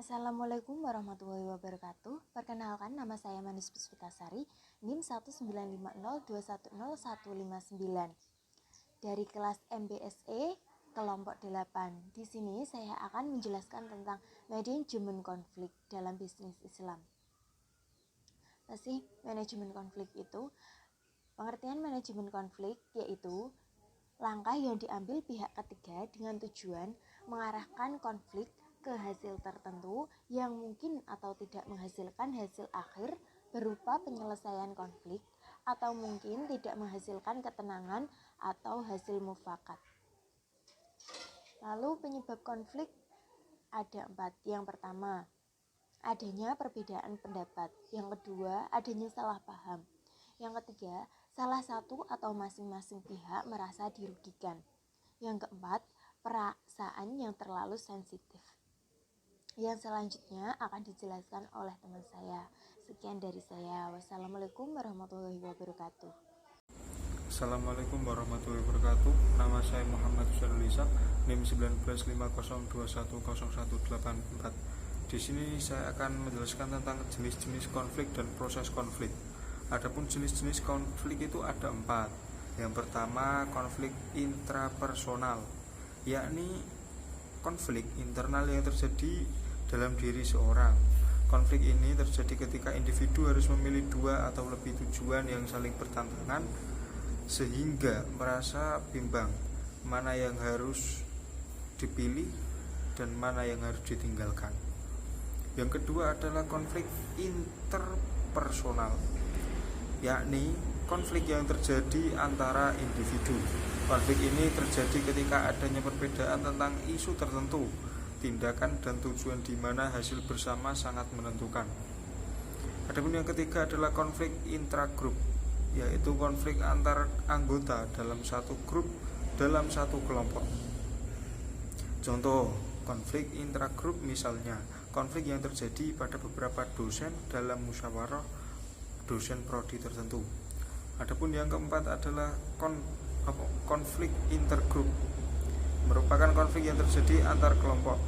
Assalamualaikum warahmatullahi wabarakatuh. Perkenalkan, nama saya Manis Puspitasari, NIM 19502101159 dari kelas MBSE kelompok 8. Di sini saya akan menjelaskan tentang manajemen konflik dalam bisnis Islam. Apa sih manajemen konflik itu? Pengertian manajemen konflik yaitu langkah yang diambil pihak ketiga dengan tujuan mengarahkan konflik ke hasil tertentu yang mungkin atau tidak menghasilkan hasil akhir berupa penyelesaian konflik atau mungkin tidak menghasilkan ketenangan atau hasil mufakat. Lalu penyebab konflik ada 4. Yang pertama, adanya perbedaan pendapat. Yang kedua, adanya salah paham. Yang ketiga, salah satu atau masing-masing pihak merasa dirugikan. Yang keempat, perasaan yang terlalu sensitif. Yang selanjutnya akan dijelaskan oleh teman saya. Sekian dari saya. Wassalamualaikum warahmatullahi wabarakatuh. Assalamualaikum warahmatullahi wabarakatuh. Nama saya Muhammad Syarul Ishak, NIM 1950210184. Di sini saya akan menjelaskan tentang jenis-jenis konflik dan proses konflik. Adapun jenis-jenis konflik itu ada 4. Yang pertama, konflik intrapersonal, yakni konflik internal yang terjadi dalam diri seorang. Konflik ini terjadi ketika individu harus memilih 2 atau lebih tujuan yang saling bertentangan sehingga merasa bimbang mana yang harus dipilih dan mana yang harus ditinggalkan. Yang kedua adalah konflik interpersonal, yakni konflik yang terjadi antara individu. Konflik ini terjadi ketika adanya perbedaan tentang isu tertentu, tindakan dan tujuan di mana hasil bersama sangat menentukan. Adapun yang ketiga adalah konflik intragrup, yaitu konflik antar anggota dalam satu grup dalam satu kelompok. Contoh konflik intragrup misalnya konflik yang terjadi pada beberapa dosen dalam musyawarah dosen prodi tertentu. Adapun yang keempat adalah konflik intergrup, merupakan konflik yang terjadi antar kelompok.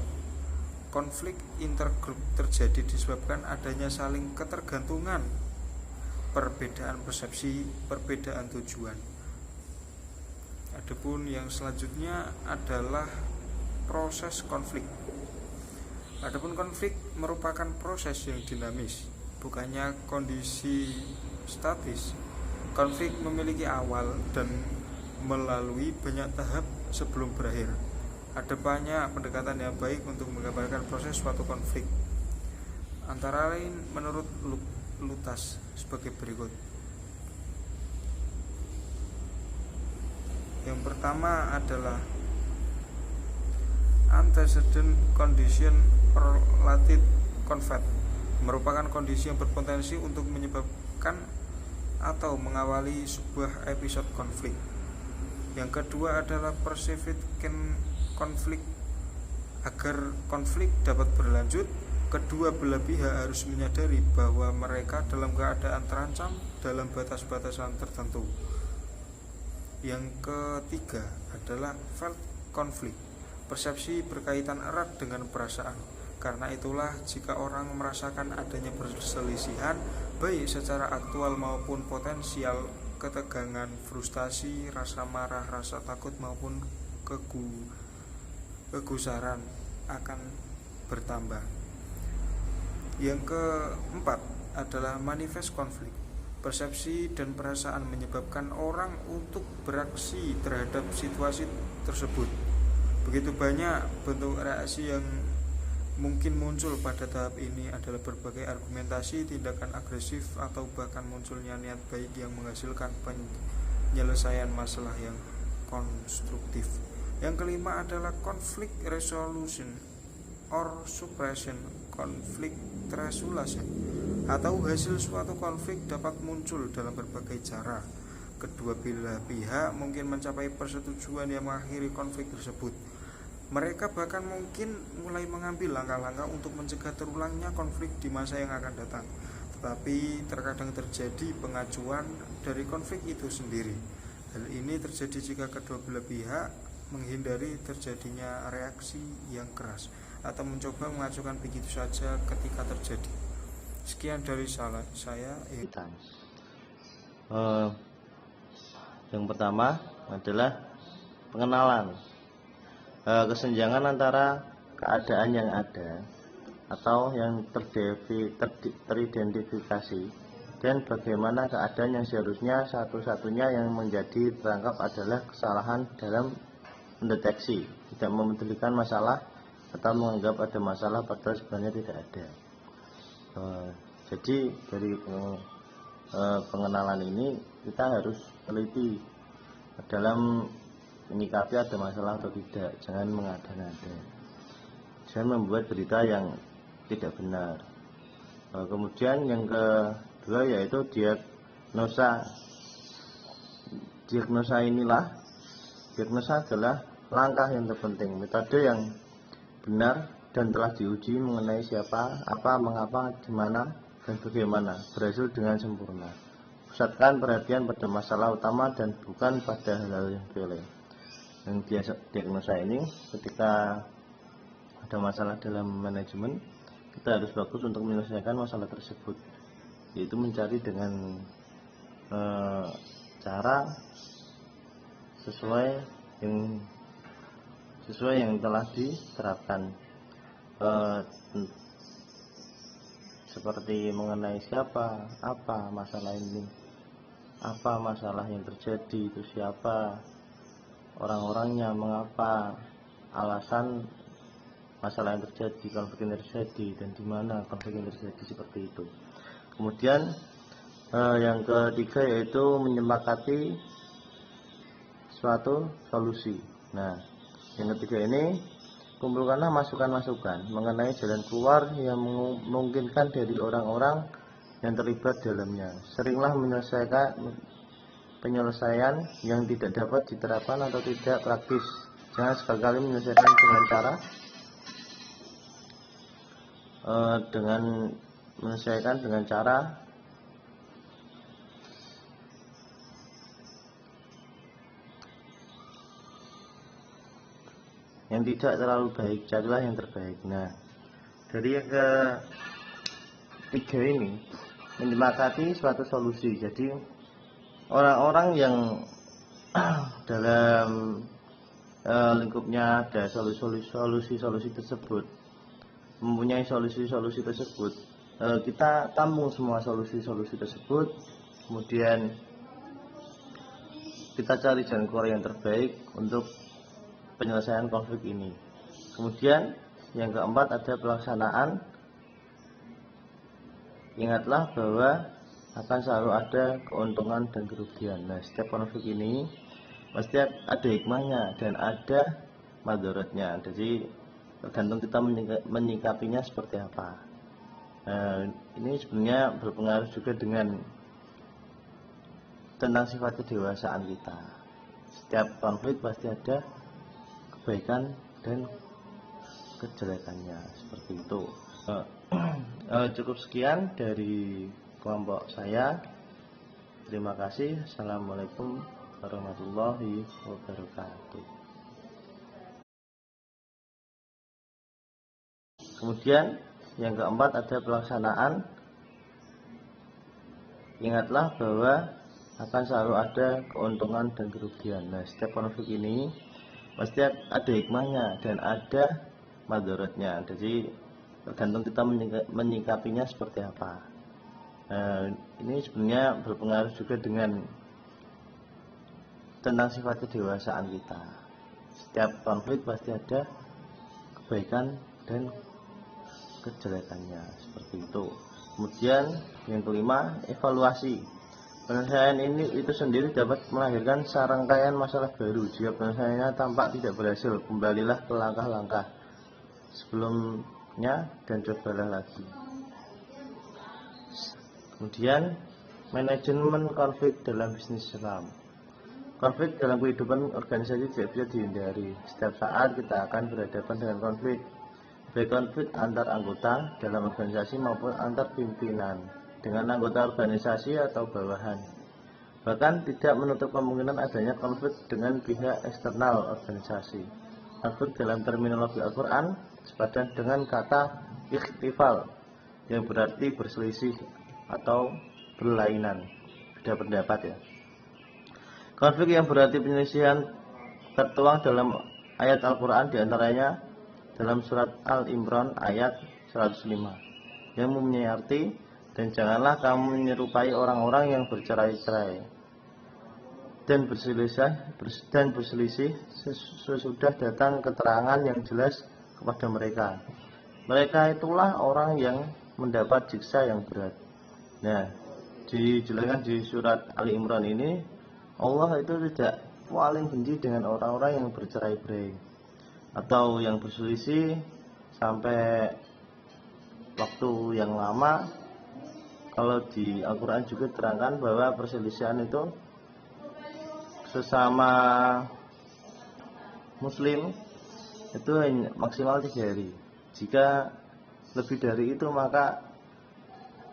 Konflik intergrup terjadi disebabkan adanya saling ketergantungan, perbedaan persepsi, perbedaan tujuan. Adapun yang selanjutnya adalah proses konflik. Adapun konflik merupakan proses yang dinamis, bukannya kondisi statis. Konflik memiliki awal dan melalui banyak tahap sebelum berakhir. Ada banyak pendekatan yang baik untuk menggambarkan proses suatu konflik. Antara lain menurut Lutas sebagai berikut. Yang pertama adalah antecedent condition related conflict, merupakan kondisi yang berpotensi untuk menyebabkan atau mengawali sebuah episode konflik. Yang kedua adalah perceived konflik. Agar konflik dapat berlanjut, kedua belah pihak harus menyadari bahwa mereka dalam keadaan terancam dalam batas-batasan tertentu. Yang ketiga adalah felt konflik. Persepsi berkaitan erat dengan perasaan. Karena itulah jika orang merasakan adanya perselisihan baik secara aktual maupun potensial, ketegangan, frustasi, rasa marah, rasa takut maupun kegusaran akan bertambah. Yang keempat adalah manifest konflik. Persepsi dan perasaan menyebabkan orang untuk beraksi terhadap situasi tersebut. Begitu banyak bentuk reaksi yang mungkin muncul pada tahap ini adalah berbagai argumentasi, tindakan agresif, atau bahkan munculnya niat baik yang menghasilkan penyelesaian masalah yang konstruktif. Yang kelima adalah conflict resolution or suppression, conflict resolution, atau hasil suatu konflik dapat muncul dalam berbagai cara. Kedua belah pihak mungkin mencapai persetujuan yang mengakhiri konflik tersebut. Mereka bahkan mungkin mulai mengambil langkah-langkah untuk mencegah terulangnya konflik di masa yang akan datang. Tetapi terkadang terjadi pengajuan dari konflik itu sendiri. Hal ini terjadi jika kedua belah pihak menghindari terjadinya reaksi yang keras atau mencoba mengacukan begitu saja ketika terjadi. Sekian dari saya. Yang pertama adalah pengenalan kesenjangan antara keadaan yang ada atau yang teridentifikasi dan bagaimana keadaan yang seharusnya. Satu-satunya yang menjadi terangkap adalah kesalahan dalam mendeteksi, tidak memedulikan masalah atau menganggap ada masalah padahal sebenarnya tidak ada. Jadi dari pengenalan ini kita harus teliti dalam menyikapi ada masalah atau tidak. Jangan mengada-ngada, jangan membuat berita yang tidak benar. Kemudian yang kedua yaitu diagnosa. Diagnosa adalah langkah yang terpenting, metode yang benar dan telah diuji mengenai siapa, apa, mengapa, di mana, dan bagaimana, berhasil dengan sempurna. Pusatkan perhatian pada masalah utama dan bukan pada hal-hal yang sepele. Yang diagnosa ini ketika ada masalah dalam manajemen, kita harus bagus untuk menyelesaikan masalah tersebut, yaitu mencari dengan cara sesuai yang telah diterapkan, seperti mengenai siapa, apa masalah ini, apa masalah yang terjadi, itu siapa orang-orangnya, mengapa, alasan masalah yang terjadi, konflik yang terjadi, dan di mana konflik yang terjadi, seperti itu. Kemudian yang ketiga yaitu menyepakati suatu solusi. Nah, yang ketiga ini, kumpulkanlah masukan-masukan mengenai jalan keluar yang memungkinkan dari orang-orang yang terlibat dalamnya. Seringlah penyelesaian yang tidak dapat diterapkan atau tidak praktis. Jangan sekali-kali menyelesaikan dengan cara yang tidak terlalu baik. Carilah yang terbaik. Nah, dari yang ketiga ini, menyepakati suatu solusi. Jadi orang-orang yang dalam lingkupnya ada solusi tersebut, mempunyai solusi tersebut, kita tampung semua solusi tersebut, kemudian kita cari jalan keluar yang terbaik untuk penyelesaian konflik ini. Kemudian yang keempat ada pelaksanaan. Ingatlah bahwa akan selalu ada keuntungan dan kerugian. Nah, setiap konflik ini pasti ada hikmahnya dan ada madaratnya. Jadi tergantung kita menyikapinya seperti apa. Nah, ini sebenarnya berpengaruh juga tentang sifat kedewasaan kita. Setiap konflik pasti ada kebaikan dan kejelekannya, seperti itu. Cukup sekian dari kelompok saya. Terima kasih. Assalamualaikum warahmatullahi wabarakatuh. Kemudian yang keempat ada pelaksanaan. Ingatlah bahwa akan selalu ada keuntungan dan kerugian. Nah, setiap konflik ini pasti ada hikmahnya dan ada madaratnya. Jadi tergantung kita menyikapinya seperti apa. Ini sebenarnya berpengaruh juga tentang sifat kedewasaan kita. Setiap konflik pasti ada kebaikan dan kejelekannya, seperti itu. Kemudian yang kelima, evaluasi. Penyelesaian ini itu sendiri dapat melahirkan serangkaian masalah baru. Jika penyelesaiannya tampak tidak berhasil, kembalilah ke langkah-langkah sebelumnya dan cobalah lagi. Kemudian manajemen konflik dalam bisnis Islam. Konflik dalam kehidupan organisasi tidak bisa dihindari. Setiap saat kita akan berhadapan dengan konflik, baik konflik antar anggota dalam organisasi maupun antar pimpinan dengan anggota organisasi atau bawahan. Bahkan tidak menutup kemungkinan adanya konflik dengan pihak eksternal organisasi. Konflik dalam terminologi Al-Quran sepadan dengan kata ikhtifal yang berarti berselisih atau berlainan, beda pendapat ya. Konflik yang berarti penyelisihan tertuang dalam ayat Al-Quran, diantaranya dalam surat Al-Imran ayat 105 yang mempunyai arti, dan janganlah kamu menyerupai orang-orang yang bercerai-cerai dan berselisih sesudah datang keterangan yang jelas kepada mereka. Mereka itulah orang yang mendapat siksa yang berat. Nah, dijelaskan di surat Ali Imran ini, Allah itu tidak paling benci dengan orang-orang yang bercerai-berai atau yang berselisih sampai waktu yang lama. Kalau di Al-Quran juga terangkan bahwa perselisihan itu sesama muslim itu maksimal 3 hari. Jika lebih dari itu maka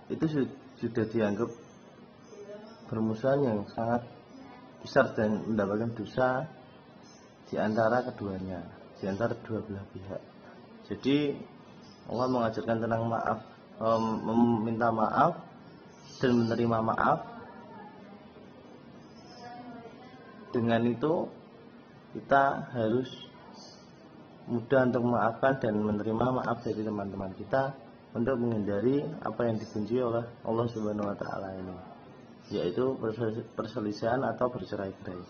itu sudah dianggap permusuhan yang sangat besar dan mendapatkan dosa di antara keduanya, di antara dua belah pihak. Jadi Allah mengajarkan tentang maaf, meminta maaf dan menerima maaf. Dengan itu kita harus mudah untuk memaafkan dan menerima maaf dari teman-teman kita untuk menghindari apa yang dibenci oleh Allah Subhanahu wa taala ini, yaitu perselisihan atau bercerai-berai.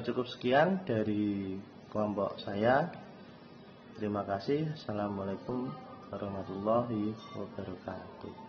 Cukup sekian dari kelompok saya. Terima kasih. Assalamualaikum warahmatullahi wabarakatuh.